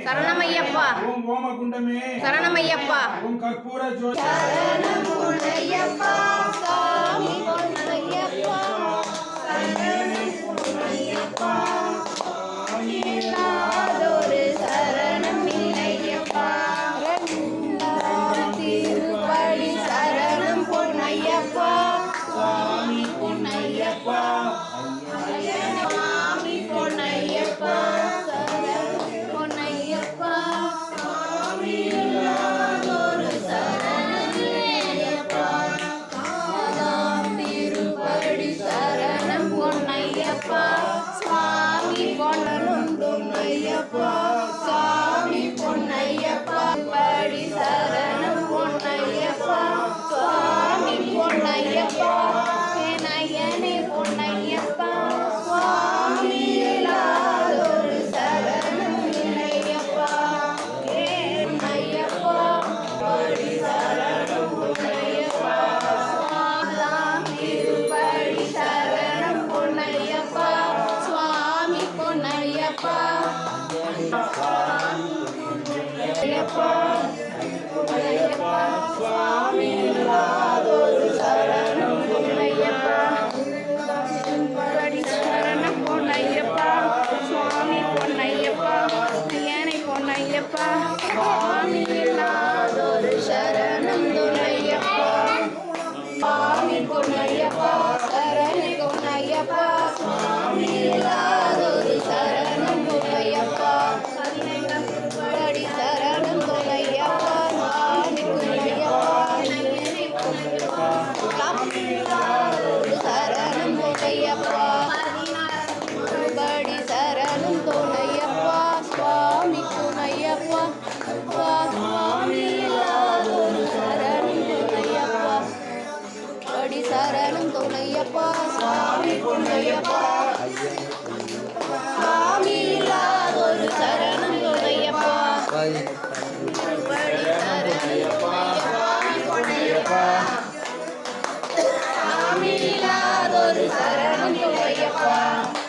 சரணமையப்பா. ஓம் ஓமகுண்டமே சரணமையப்பா. ஓம் கற்பூர ஜோதி சரணம் பொன்னையப்பா. சாமி பொன்னையப்பா. சரணம் பொன்னையப்பா. இல்லாதொரு சரணம் இல்லையப்பா. திருப்படி சரணம் பொன்னையப்பா. சாமி பொன்னையப்பா. சாமி பொன்னையப்பா. சரணம் பொன்னையப்பா. சாமி இல்லாதொரு சரணம் இல்லையப்பா. திருப்படி சரணம் பொன்னையப்பா. சாமி பொன்னலும் பொன்னையப்பா. சாமி பொன்னையப்பா. படி சரணம் பொன்னையப்பா. சுவாமி பொன்னையப்பா. நயனே பொன்னையப்பா. சுவாமி இல்லாதொரு சரணம் இல்லையப்பா. பொன்னையப்பா. படி சரணம் பொன்னையப்பா. திருப்படி சரணம் பொன்னையப்பா. சுவாமி பொன்னையப்பா. பொன்னையப்பா. சுவாமி இல்லாதொரு சரணம் பொன்னையப்பா. திருப்படி சரணம் பொன்னையப்பா. சுவாமி பொன்னையப்பா. ஏனை பொன்னையப்பா. சுவாமி இல்லாதொரு சரணம் பொன்னையப்பா. சுவாமி பொன்னையப்பா. சரணி பொன்னையப்பா. சுவாமி இல்லாதொரு சரணம் பொன்னையப்பா. படி சரணம் பொன்னையப்பா. சுவாமி பொன்னையப்பா. சுவாமி இல்லாதொரு சரணம் பொன்னையப்பா. படி சரணம் பொன்னையப்பா. சுவாமி பொன்னையப்பா. சுவாமி இல்லாதொரு சரணம் பொன்னையப்பா. படி சரணம் பொன்னையப்பா. சுவாமி பொன்னையப்பா. சுவாமி இல்லாதொரு சரணம் பொன்னையப்பா. படி சரணம் பொன்னையப்பா. சுவாமி இல்லாதொரு சரணம் பொன்னையப்பா.